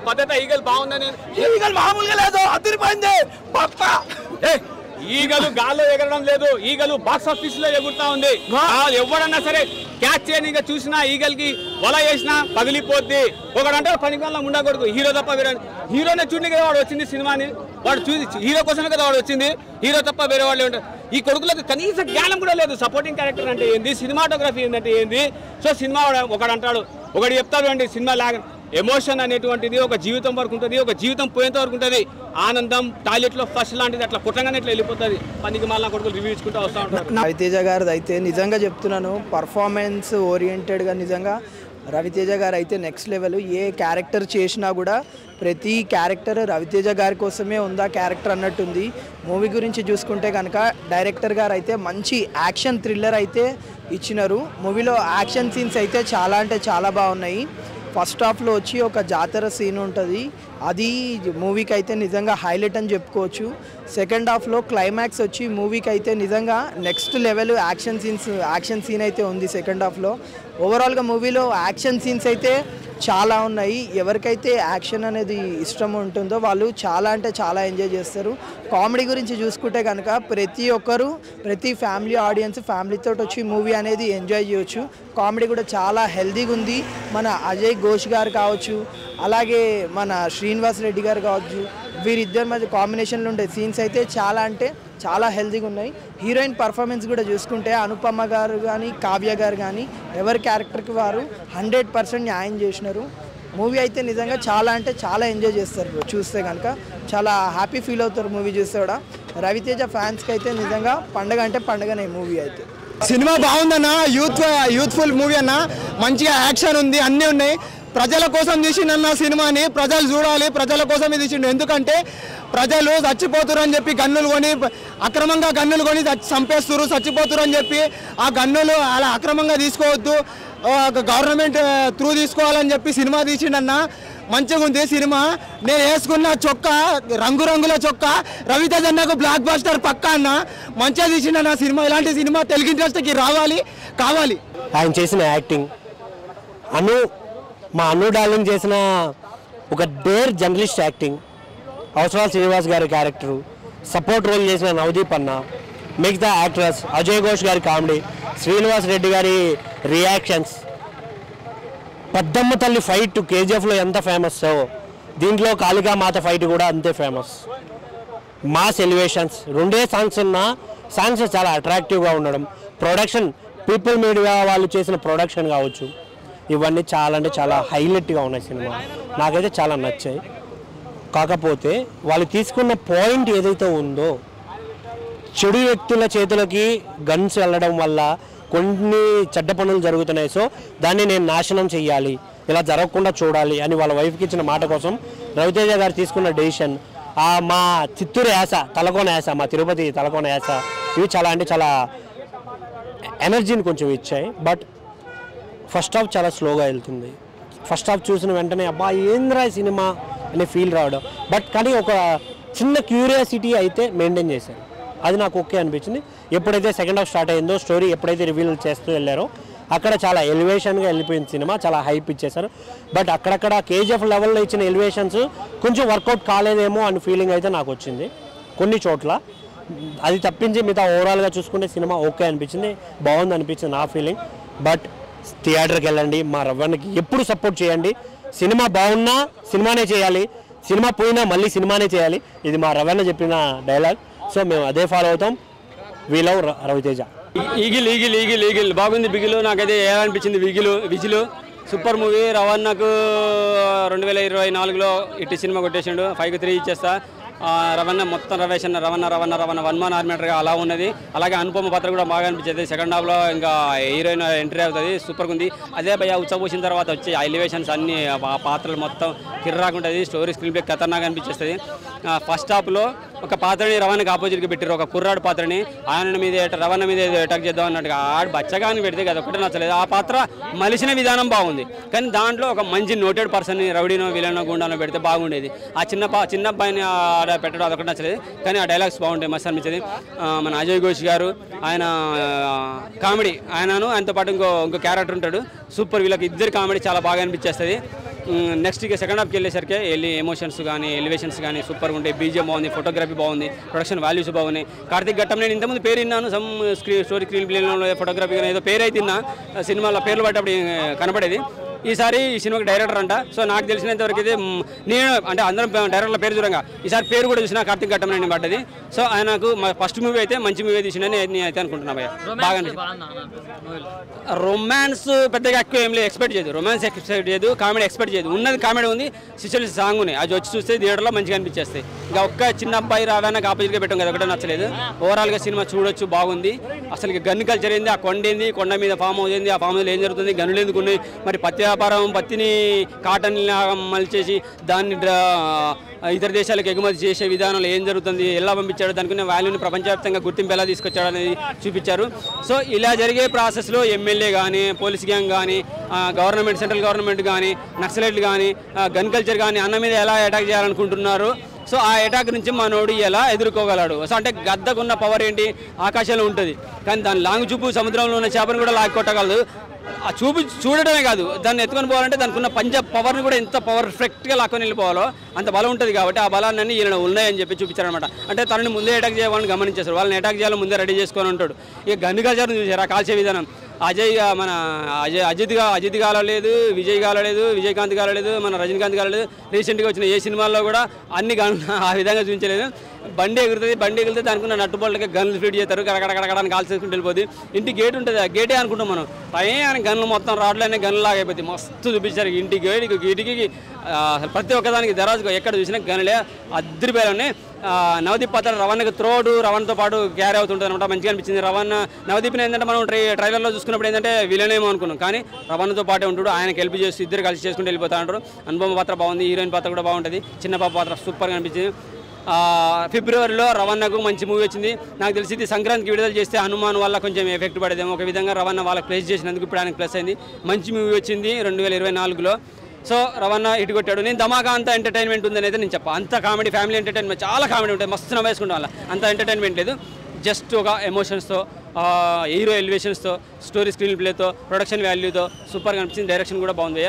పద్ధతి ఈగలు బాగుందని ఈగలు మామూలుగా లేదు అదిరిపోయింది పక్కా ఈగలు గాల్లో ఎగరడం లేదు ఈగలు బాక్స్ ఆఫీస్ లో ఎగురుతా ఉంది ఎవడన్నా సరే క్యాచ్ చేయని చూసినా ఈగల్కి వల వేసినా పగిలిపోద్ది ఒకడంటే పని వల్ల ఉండకూడదు హీరో తప్ప వేరే హీరోనే చూడండి కదా వాడు వచ్చింది సినిమాని వాడు చూసి హీరో కోసమే కదా వాడు వచ్చింది హీరో తప్ప వేరే వాళ్ళు ఉంటారు ఈ కొడుకులకు కనీస జ్ఞానం కూడా లేదు సపోర్టింగ్ క్యారెక్టర్ అంటే ఏంది సినిమాటోగ్రఫీ ఏంటంటే ఏంది సో సినిమా ఒకడు అంటాడు ఒకటి చెప్తాడు అండి సినిమా లాగా ఎమోషన్ అనేటువంటిది ఒక జీవితం వరకు ఉంటుంది ఒక జీవితం పోయేంత వరకు ఉంటుంది ఆనందం టాయిలెట్లో ఫస్ట్ లాంటిది అట్లా కుట్టంగానే ఇట్లా వెళ్ళిపోతుంది పనికి మళ్ళీ కొడుకులు రివ్యూ ఇచ్చుకుంటూ వస్తూ ఉంటారు రవితేజ గారిది అయితే నిజంగా చెప్తున్నాను పర్ఫార్మెన్స్ ఓరియంటెడ్గా నిజంగా రవితేజ గారు అయితే నెక్స్ట్ లెవెల్ ఏ క్యారెక్టర్ చేసినా కూడా ప్రతి క్యారెక్టర్ రవితేజ గారి కోసమే ఉందా క్యారెక్టర్ అన్నట్టుంది మూవీ గురించి చూసుకుంటే కనుక డైరెక్టర్ గారు అయితే మంచి యాక్షన్ థ్రిల్లర్ అయితే ఇచ్చినారు మూవీలో యాక్షన్ సీన్స్ అయితే చాలా అంటే చాలా బాగున్నాయి ఫస్ట్ హాఫ్లో వచ్చి ఒక జాతర సీన్ ఉంటుంది అది మూవీకి అయితే నిజంగా హైలైట్ అని చెప్పుకోవచ్చు సెకండ్ హాఫ్లో క్లైమాక్స్ వచ్చి మూవీకి అయితే నిజంగా నెక్స్ట్ లెవెల్ యాక్షన్ సీన్ అయితే ఉంది సెకండ్ హాఫ్లో ఓవరాల్గా మూవీలో యాక్షన్ సీన్స్ అయితే చాలా ఉన్నాయి ఎవరికైతే యాక్షన్ అనేది ఇష్టం ఉంటుందో వాళ్ళు చాలా అంటే చాలా ఎంజాయ్ చేస్తారు కామెడీ గురించి చూసుకుంటే కనుక ప్రతి ఒక్కరు ప్రతి ఫ్యామిలీ ఆడియన్స్ ఫ్యామిలీతో వచ్చి మూవీ అనేది ఎంజాయ్ చేయొచ్చు కామెడీ కూడా చాలా హెల్దీగా ఉంది మన అజయ్ ఘోష్ గారు కావచ్చు అలాగే మన శ్రీనివాస్ రెడ్డి గారు కావచ్చు వీరిద్దరి మధ్య కాంబినేషన్లో ఉండే సీన్స్ అయితే చాలా అంటే చాలా హెల్తీగా ఉన్నాయి హీరోయిన్ పర్ఫార్మెన్స్ కూడా చూసుకుంటే అనుపమ గారు కానీ కావ్య గారు కానీ ఎవరి క్యారెక్టర్కి వారు 100% న్యాయం చేసినారు మూవీ అయితే నిజంగా చాలా అంటే చాలా ఎంజాయ్ చేస్తారు చూస్తే కనుక చాలా హ్యాపీ ఫీల్ అవుతారు మూవీ చూస్తే కూడా రవితేజ ఫ్యాన్స్కి అయితే నిజంగా పండగ అంటే పండగనే మూవీ అయితే సినిమా బాగుందన్న యూత్ఫుల్ మూవీ అన్న మంచిగా యాక్షన్ ఉంది అన్నీ ఉన్నాయి ప్రజల కోసం తీసిండన్న సినిమాని ప్రజలు చూడాలి ప్రజల కోసమే తీసిండు ఎందుకంటే ప్రజలు చచ్చిపోతురు అని చెప్పి గన్నులు కొని అక్రమంగా గన్నులు కొని చంపేస్తురు చచ్చిపోతురు అని చెప్పి ఆ గన్నులు అలా అక్రమంగా తీసుకోవద్దు గవర్నమెంట్ త్రూ తీసుకోవాలని చెప్పి సినిమా తీసిండన్న మంచిగా ఉంది సినిమా నేను వేసుకున్న చొక్కా రంగురంగుల చొక్కా రవితేజ అన్నకు బ్లాక్ బస్టర్ పక్కా అన్న మంచిగా తీసిండన్న సినిమా ఇలాంటి సినిమా తెలుగు ఇండస్ట్రీకి రావాలి కావాలి ఆయన చేసిన యాక్టింగ్ మా అను డార్లింగ్ చేసిన ఒక డేర్ జర్నలిస్ట్ యాక్టింగ్ అవసరాల శ్రీనివాస్ గారి క్యారెక్టరు సపోర్ట్ రోల్ చేసిన నవదీప్ అన్న మిగతా యాక్టర్స్ అజయ్ ఘోష్ గారి కామెడీ శ్రీనివాస్ రెడ్డి గారి రియాక్షన్స్ పెద్దమ్మ తల్లి ఫైట్ కేజీఎఫ్లో ఎంత ఫేమస్ దీంట్లో కాళికా మాత ఫైట్ కూడా అంతే ఫేమస్ మాస్ ఎలివేషన్స్ రెండే సాంగ్స్ ఉన్న సాంగ్స్ చాలా అట్రాక్టివ్గా ఉండడం ప్రొడక్షన్ పీపుల్ మీడియా వాళ్ళు చేసిన ప్రొడక్షన్ కావచ్చు ఇవన్నీ చాలా అంటే చాలా హైలైట్గా ఉన్నాయి సినిమా నాకైతే చాలా నచ్చాయి కాకపోతే వాళ్ళు తీసుకున్న పాయింట్ ఏదైతే ఉందో చెడు వ్యక్తుల చేతులకి గన్స్ వెళ్ళడం వల్ల కొన్ని చెడ్డ పనులు జరుగుతున్నాయి సో దాన్ని నేను నాశనం చెయ్యాలి ఇలా జరగకుండా చూడాలి అని వాళ్ళ వైఫ్కి ఇచ్చిన మాట కోసం రవితేజ గారు తీసుకున్న డెసిషన్ మా చిత్తూరు యాస తలకోన యాస మా తిరుపతి తలకోన యాస ఇవి చాలా అంటే చాలా ఎనర్జీని కొంచెం ఇచ్చాయి బట్ ఫస్ట్ హాఫ్ చాలా స్లోగా వెళ్తుంది ఫస్ట్ హాఫ్ చూసిన వెంటనే అబ్బా ఏంద్రా సినిమా అనే ఫీల్ రావడం బట్ కానీ ఒక చిన్న క్యూరియాసిటీ అయితే మెయింటైన్ చేశారు అది నాకు ఓకే అనిపించింది ఎప్పుడైతే సెకండ్ హాఫ్ స్టార్ట్ అయిందో స్టోరీ ఎప్పుడైతే రివీల్ చేస్తూ వెళ్ళారో అక్కడ చాలా ఎలివేషన్గా వెళ్ళిపోయింది సినిమా చాలా హైప్ ఇచ్చేశారు బట్ అక్కడక్కడ కేజీఎఫ్ లెవెల్లో ఇచ్చిన ఎలివేషన్స్ కొంచెం వర్కౌట్ కాలేదేమో అని ఫీలింగ్ అయితే నాకు వచ్చింది కొన్ని చోట్ల అది తప్పించి మిగతా ఓవరాల్గా చూసుకుంటే సినిమా ఓకే అనిపించింది బాగుంది అనిపించింది నా ఫీలింగ్ బట్ థియేటర్కి వెళ్ళండి మా రవ్వన్నకి ఎప్పుడు సపోర్ట్ చేయండి సినిమా బాగున్నా సినిమానే చేయాలి సినిమా పోయినా మళ్ళీ సినిమానే చేయాలి ఇది మా రవ్వన్న చెప్పిన డైలాగ్ సో మేము అదే ఫాలో అవుతాం we love Ravi Teja Eagle Eagle Eagle Eagle బాగుంది బిగిలు నాకైతే ఏమనిపించింది విజిలు సూపర్ మూవీ రవణకు 2024లో ఇట్టి సినిమా కొట్టేసిండు 5కి 3 ఇచ్చేస్తా రవణ మొత్తం రవణ 1 man ఆర్మేటర్గా అలా ఉన్నది అలాగే అనుపమ పాత్ర కూడా బాగా అనిపించేది సెకండ్ హాఫ్లో ఇంకా హీరోయిన్ ఎంట్రీ అవుతుంది సూపర్గా ఉంది అదే భయ ఉచ్చబోసిన తర్వాత వచ్చి ఎలివేషన్స్ అన్ని పాత్రలు మొత్తం కిర్రాకుంటుంది స్టోరీ స్క్రీన్ ప్లే ఖతర్నాగా అనిపించేస్తుంది ఫస్ట్ హాఫ్లో ఒక పాత్రని రవణకి ఆపోజిట్గా పెట్టారు ఒక కుర్రాడు పాత్రని ఆయన మీద రవణ మీద ఏదో అటాక్ చేద్దాం అన్నట్టుగా ఆడు బచ్చగాని పెడితే కదా ఒకటే నచ్చలేదు ఆ పాత్ర మలిసిన విధానం బాగుంది కానీ దాంట్లో ఒక మంచి నోటెడ్ పర్సన్ని రౌడీనో విలనో గుండానో పెడితే బాగుండేది ఆ చిన్న అబ్బాయిని పెట్టడం అదొకటి నచ్చలేదు కానీ ఆ డైలాగ్స్ బాగుంటాయి మస్తు అనిపించేది మన అజయ్ ఘోష్ గారు ఆయన కామెడీ ఆయనతో పాటు ఇంకో క్యారెక్టర్ ఉంటాడు సూపర్ వీళ్ళకి ఇద్దరు కామెడీ చాలా బాగా అనిపించేస్తుంది నెక్స్ట్ ఇక సెకండ్ హాఫ్కి వెళ్ళేసరికి ఎమోషన్స్ కానీ ఎలివేషన్స్ కానీ సూపర్గా ఉంటాయి. బీజిఎం బాగుంది, ఫోటోగ్రఫీ బాగుంది, ప్రొడక్షన్ వాల్యూస్ బాగున్నాయి. కార్తిక్ ఘట్టం నేను ఇంతకుముందు పేరు విన్నాను, సమ్ స్టోరీ స్క్రీన్ ప్లేలో ఫోటోగ్రఫీ కానీ ఏదో పేరు అయితే తిన్నా, సినిమాలో పేర్లు పట్టేప్పుడు కనపడేది. ఈసారి ఈ సినిమాకి డైరెక్టర్ అంట. సో నాకు తెలిసినంతవరకు అయితే నేను అంటే అందరం డైరెక్టర్ల పేరు చూడంగా ఈసారి పేరు కూడా చూసిన కార్తిక్ ఘట్టం నేను పడ్డది. సో ఆయనకు ఫస్ట్ మూవీ అయితే మంచి మూవీ తీసిండని నేను అయితే అనుకుంటున్నా భయ్య. బాగా రొమాన్స్ పెద్దగా ఎక్కువ ఏం లేదు, ఎక్స్పెక్ట్ చేయదు. రొమాన్స్ ఎక్స్పెక్ట్ చేయదు, కామెడీ ఎక్స్పెక్ట్ చేయదు. ఉన్నది కామెడీ ఉంది, సిచ్యువేషన్ సాంగ్ ఉన్నాయి. అది వచ్చి చూస్తే థియేటర్లో మంచిగా అనిపించేస్తాయి. ఇంకా ఒక్క చిన్న అబ్బాయి రావడానికి ఆపోజిట్గా పెట్టాం కదా, ఒకటే నచ్చలేదు. ఓవరాల్గా సినిమా చూడొచ్చు, బాగుంది. అసలు గన్ కల్చర్ ఏంది, ఆ కొండ ఏంది, కొండ మీద ఫామ్ హౌస్ ఏంది, ఆ ఫామ్ హౌస్లో ఏం జరుగుతుంది, గనులు ఎందుకు ఉన్నాయి, మరి పత్తి వ్యాపారం, పత్తిని కాటన్ మలిచేసి దాన్ని ఇతర దేశాలకు ఎగుమతి చేసే విధానంలో ఏం జరుగుతుంది, ఎలా పంపించాడు, దానికి వాల్యూని ప్రపంచవ్యాప్తంగా గుర్తింపు ఎలా తీసుకొచ్చాడు అనేది చూపించారు. సో ఇలా జరిగే ప్రాసెస్లో ఎమ్మెల్యే కానీ, పోలీస్ గ్యాంగ్ కానీ, గవర్నమెంట్, సెంట్రల్ గవర్నమెంట్ కానీ, నక్సలైట్లు కానీ, గన్ కల్చర్ కానీ అన్న మీద ఎలా అటాక్ చేయాలనుకుంటున్నారు. సో ఆ అటాక్ నుంచి మనోడు ఎలా ఎదుర్కోగలడు. సో అంటే గద్దకున్న పవర్ ఏంటి, ఆకాశంలో ఉంటుంది, కానీ దాని లాంగ్ చూపు సముద్రంలో ఉన్న చేపను కూడా లాక్కొట్టగలదు. ఆ చూడటమే కాదు, దాన్ని ఎత్తుకొని పోవాలంటే దానికి ఉన్న పంజాబ్ పవర్ని కూడా ఎంత పర్ఫెక్ట్గా లాక్కొని వెళ్ళిపోవాలో అంత బలం ఉంటుంది. కాబట్టి ఆ బలాన్ని ఈయన ఉన్నాయని చెప్పి చూపించారనమాట. అంటే తనని ముందే అటాక్ చేయాలని గమనించేస్తారు, వాళ్ళని అటాక్ చేయాలని ముందే రెడీ చేసుకొని ఉంటాడు. ఇక గన్ను కల్చర్ని చూసారు, ఆ కాల్చే విధానం. మన అజిత్ కాలలేదు, విజయ్ కాలలేదు, విజయకాంత్ కాలలేదు, మన రజనీకాంత్ కాలలేదు. రీసెంట్గా వచ్చిన ఏ సినిమాల్లో కూడా అన్ని గన్ను ఆ విధంగా చూపించలేదు. బండి ఎగిరితే దానికి ఉన్న నట్టుబోళ్ళకి గన్లు ఫీడ్ చేస్తారు, కడకడకడకడానికి కాల్చి చేసుకుంటూ వెళ్ళిపోతుంది. ఇంటి గేట్ ఉంటుంది, ఆ గేటే అనుకుంటాం మనం, పైన గన్లు మొత్తం రాడ్లనే గన్లు లాగా అయిపోతుంది. మస్తు చూపించారు ఇంటి గేటుకి ప్రతి ఒక్కదానికి దరాజుగా ఎక్కడ చూసినా గనులే అద్దరిపోయాలని. నవదీప్ పాత్ర రవణకి త్రోడు, రవణతో పాటు క్యారీ అవుతుంటుంది అనమాట. మంచిగా అనిపించింది. నవదీప్ని ఏంటంటే మనం ట్రైలర్లో చూసుకున్నప్పుడు ఏంటంటే విలనేమో అనుకున్నాం, కానీ రవణతో పాటే ఉంటాడు, ఆయనకి హెల్ప్ చేస్తూ ఇద్దరు కలిసి చేసుకుంటూ వెళ్ళిపోతా ఉంటారు. అనుపమ పాత్ర బాగుంది, హీరోయిన్ పాత్ర కూడా బాగుంటుంది, చిన్న పాప పాత్ర సూపర్గా అనిపించింది. ఫిబ్రవరిలో రవణకు మంచి మూవీ వచ్చింది. నాకు తెలిసి ఇది సంక్రాంతికి విడుదల చేస్తే హనుమాన్ వల్ల కొంచెం ఎఫెక్ట్ పడేదేమో. ఒక విధంగా రవణ వాళ్ళకి ప్లేస్ చేసినందుకు ఇప్పుడు ఆయనకు ప్లస్ అయింది. మంచి మూవీ వచ్చింది 2024లో. సో రవణ ఇటు కొట్టాడు. నేను ధమాకా అంత ఎంటర్టైన్మెంట్ ఉందని అయితే నేను చెప్పా. అంత కామెడీ, ఫ్యామిలీ ఎంటర్టైన్మెంట్, చాలా కామెడీ ఉంటుంది, మస్తు నవ్వేసుకుంటాం. వాళ్ళ అంత ఎంటర్టైన్మెంట్ లేదు, జస్ట్ ఒక ఎమోషన్స్తో, హీరో ఎలివేషన్స్తో, స్టోరీ స్క్రీన్ ప్లేతో, ప్రొడక్షన్ వాల్యూతో సూపర్గా అనిపించింది. డైరెక్షన్ కూడా బాగుంది.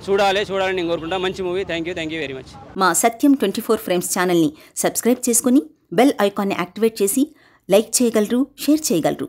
చూడాలని నేను కోరుకుంటా. మంచి movie. Thank you very much. మా సత్యం 24 ఫ్రేమ్స్ ఛానల్ని సబ్స్క్రైబ్ చేసుకుని బెల్ ఐకాన్ని యాక్టివేట్ చేసి లైక్ చేయగలరు, షేర్ చేయగలరు.